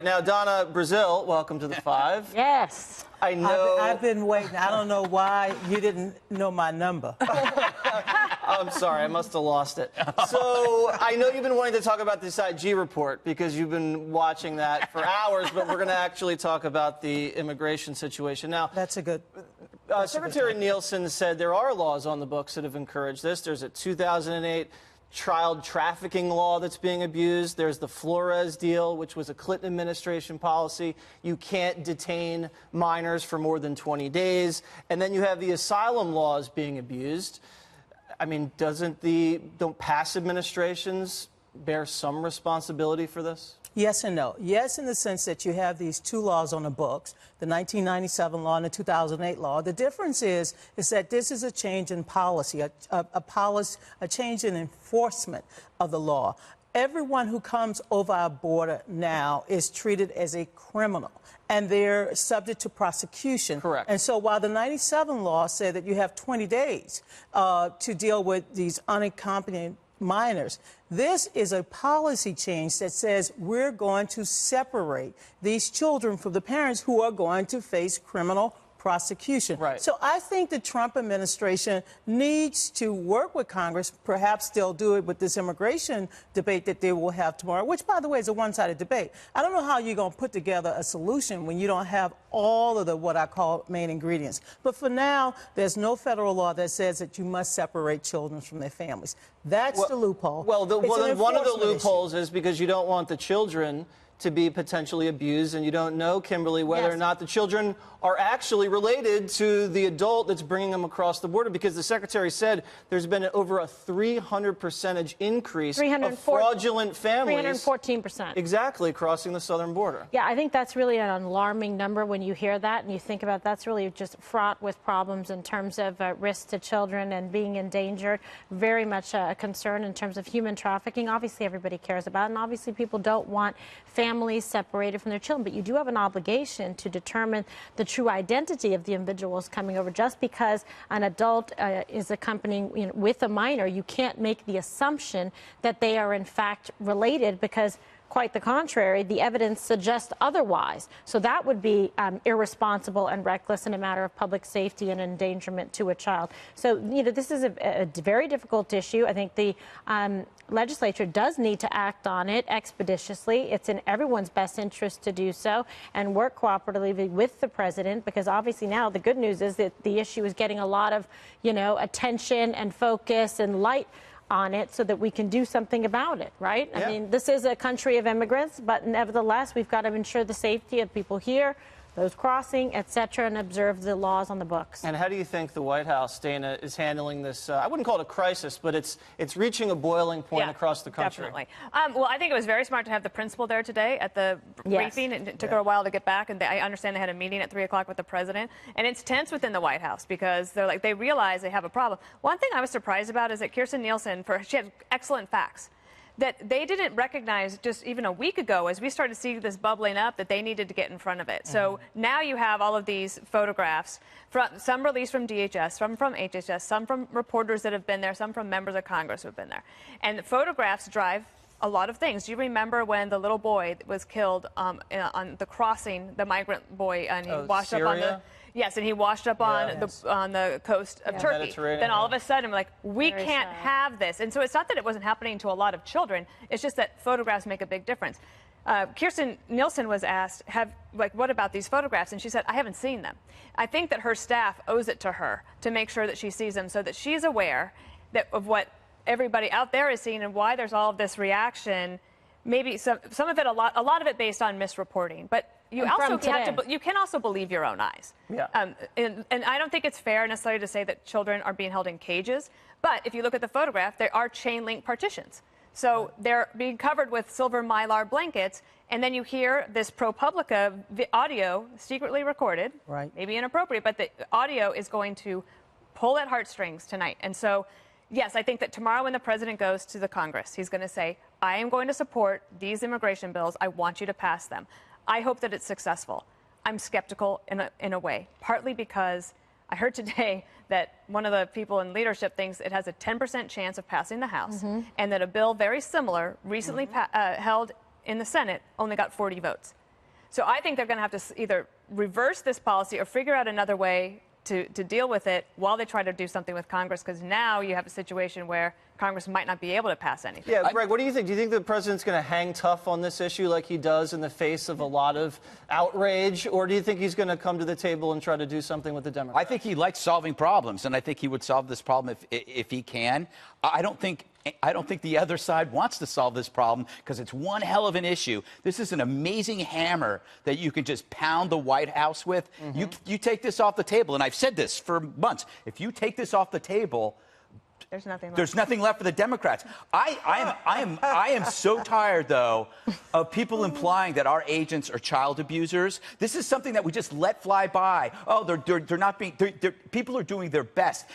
Now, Donna Brazil, welcome to the Five. Yes. I know. I've been waiting. I don't know why you didn't know my number. I'm sorry, I must have lost it. So, I know you've been wanting to talk about this IG report because you've been watching that for hours, but we're going to actually talk about the immigration situation. Now, That's a good... Secretary Nielsen said there are laws on the books that have encouraged this. There's a 2008 child trafficking law that's being abused. There's the Flores deal, which was a Clinton administration policy. You can't detain minors for more than 20 days. And then you have the asylum laws being abused. I mean, don't past administrations bear some responsibility for this? Yes and no. Yes, in the sense that you have these two laws on the books, the 1997 law and the 2008 law. The difference is that this is a change in policy, a change in enforcement of the law. Everyone who comes over our border now is treated as a criminal, and they're subject to prosecution. Correct. And so while the 97 law said that you have 20 days to deal with these unaccompanied minors, this is a policy change that says we're going to separate these children from the parents who are going to face criminal prosecution. Right. So I think the Trump administration needs to work with Congress. Perhaps they'll do it with this immigration debate that they will have tomorrow, which, by the way, is a one-sided debate. I don't know how you're going to put together a solution when you don't have all of the what I call main ingredients. But for now, there's no federal law that says that you must separate children from their families. That's the loophole. Well, one of the loopholes issue. is because you don't want the children to be potentially abused, and you don't know, Kimberly, whether or not the children are actually related to the adult that's bringing them across the border, because the secretary said there's been over a 300% increase of fraudulent families. 314%. Exactly, crossing the southern border. Yeah, I think that's really an alarming number when you hear that and you think about that's really just fraught with problems in terms of risk to children and being endangered. Very much a concern in terms of human trafficking. Obviously, everybody cares about it, and obviously people don't want families separated from their children, but you do have an obligation to determine the true identity of the individuals coming over. Just because an adult is accompanying with a minor, you can't make the assumption that they are in fact related, because quite the contrary, the evidence suggests otherwise. So that would be irresponsible and reckless in a matter of public safety and endangerment to a child. So, this is a very difficult issue. I think the legislature does need to act on it expeditiously. It's in everyone's best interest to do so and work cooperatively with the president, because obviously now the good news is that the issue is getting a lot of, attention and focus and light on it so that we can do something about it, right? Yeah. I mean, this is a country of immigrants, but nevertheless, we've got to ensure the safety of people here, those crossing, et cetera, and observe the laws on the books. And how do you think the White House, Dana, is handling this? I wouldn't call it a crisis, but it's reaching a boiling point across the country. Definitely. Well, I think it was very smart to have the principal there today at the briefing. It took her a while to get back, and I understand they had a meeting at 3 o'clock with the president. And it's tense within the White House because they realize they have a problem. One thing I was surprised about is that Kirstjen Nielsen, she had excellent facts that they didn't recognize just even a week ago as we started seeing this bubbling up, that they needed to get in front of it. So now you have all of these photographs, some released from DHS, some from HHS, some from reporters that have been there, some from members of Congress who have been there. And the photographs drive a lot of things. Do you remember when the little boy was killed on the crossing, the migrant boy, and he washed up on the... Yes, and he washed up on the coast of Turkey. Then all of a sudden, we're like, we can't have this. And so it's not that it wasn't happening to a lot of children. It's just that photographs make a big difference. Kirstjen Nielsen was asked, what about these photographs? And she said, I haven't seen them. I think that her staff owes it to her to make sure that she sees them so that she's aware of what everybody out there is seeing and why there's all of this reaction. Maybe some of it, a lot of it based on misreporting. But you can also believe your own eyes. Yeah. And I don't think it's fair necessarily to say that children are being held in cages. But if you look at the photograph, there are chain link partitions. So they're being covered with silver Mylar blankets. And then you hear this ProPublica audio secretly recorded, maybe inappropriate, but the audio is going to pull at heartstrings tonight. And so, yes, I think that tomorrow when the president goes to the Congress, he's going to say, I am going to support these immigration bills. I want you to pass them. I hope that it's successful. I'm skeptical in a way, partly because I heard today that one of the people in leadership thinks it has a 10% chance of passing the House, and that a bill very similar, recently held in the Senate, only got 40 votes. So I think they're going to have to either reverse this policy or figure out another way to deal with it while they try to do something with Congress, because now you have a situation where Congress might not be able to pass anything. Yeah, Greg, what do you think? Do you think the president's going to hang tough on this issue like he does in the face of a lot of outrage, or do you think he's going to come to the table and try to do something with the Democrats? I think he likes solving problems, and I think he would solve this problem if he can. I don't think the other side wants to solve this problem because it's one hell of an issue. This is an amazing hammer that you can just pound the White House with. You take this off the table, and I've said this for months. If you take this off the table, there's nothing left. There's nothing left for the Democrats. I am so tired, though, of people implying that our agents are child abusers. This is something that we just let fly by. Oh, they're not being. People are doing their best.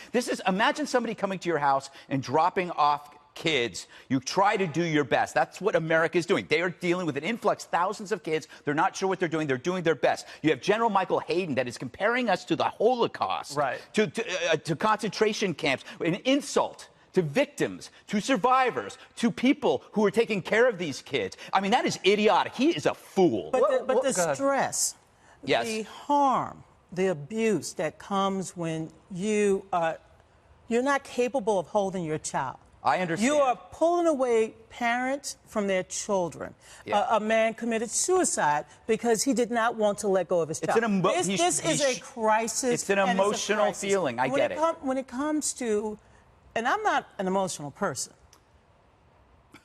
Imagine somebody coming to your house and dropping off kids. You try to do your best. That's what America is doing. They are dealing with an influx, thousands of kids. They're not sure what they're doing. They're doing their best. You have General Michael Hayden that is comparing us to the Holocaust, right, to concentration camps, an insult to victims, to survivors, to people who are taking care of these kids. I mean, that is idiotic. He is a fool. But the stress, yes, the harm, the abuse that comes when you're not capable of holding your child. I understand. You are pulling away parents from their children. Yeah. A man committed suicide because he did not want to let go of his child. This is a crisis. It's an emotional feeling. I get it. When it comes to, and I'm not an emotional person.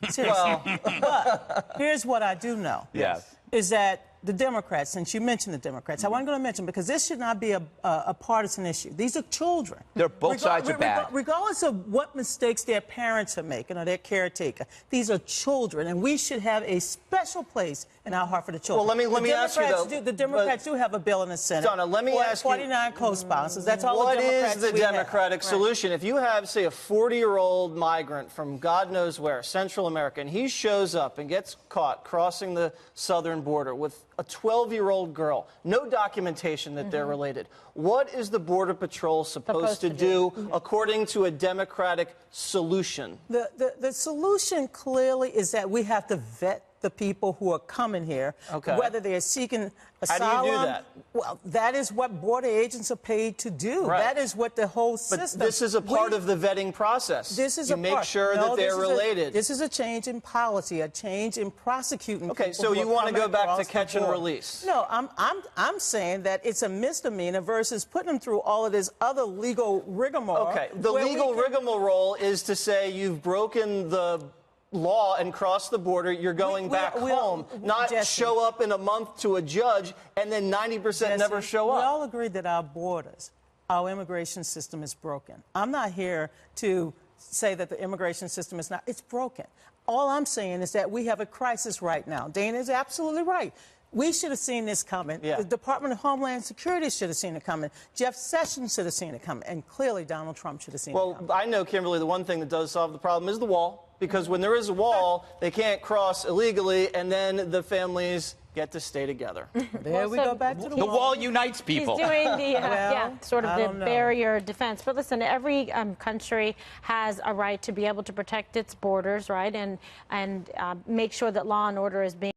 Seriously. Well. But here's what I do know. Yes. Is that the Democrats, since you mentioned the Democrats, I wasn't going to mention, because this should not be a partisan issue. These are children. Both sides are bad. Regardless of what mistakes their parents are making or their caretaker, these are children, and we should have a special place in our heart for the children. Well, let me ask you, though. The Democrats do have a bill in the Senate. Donna, let me ask you. 49 co-sponsors. That's all the Democrats What is the Democratic solution? If you have, say, a 40-year-old migrant from God knows where, Central America, and he shows up and gets caught crossing the southern border with a 12-year-old girl, no documentation that they're related. What is the Border Patrol supposed to do according to a Democratic solution? The solution clearly is that we have to vet the people who are coming here, whether they're seeking asylum. How do you do that? Well, that is what border agents are paid to do. Right. That is what the whole system. But this is a part of the vetting process. This is you a make part. sure that they're related. This is a change in policy, a change in prosecuting. Okay, so you want to go back to catch and release? No, I'm saying that it's a misdemeanor versus putting them through all of this other legal rigmarole. Okay, the legal rigmarole is to say you've broken the law and cross the border, you're going back home, not Jesse, show up in a month to a judge and then 90% never show up. We all agree that our borders, our immigration system is broken. I'm not here to say that the immigration system is not. It's broken. All I'm saying is that we have a crisis right now. Dana is absolutely right. We should have seen this coming. Yeah. The Department of Homeland Security should have seen it coming. Jeff Sessions should have seen it coming. And clearly Donald Trump should have seen it coming. Well, I know, Kimberly, the one thing that does solve the problem is the wall. Because when there is a wall, they can't cross illegally, and then the families get to stay together. There we go back to the wall. The wall unites people. He's doing the, sort of the know. barrier defense. But listen, every country has a right to be able to protect its borders, right, and make sure that law and order is being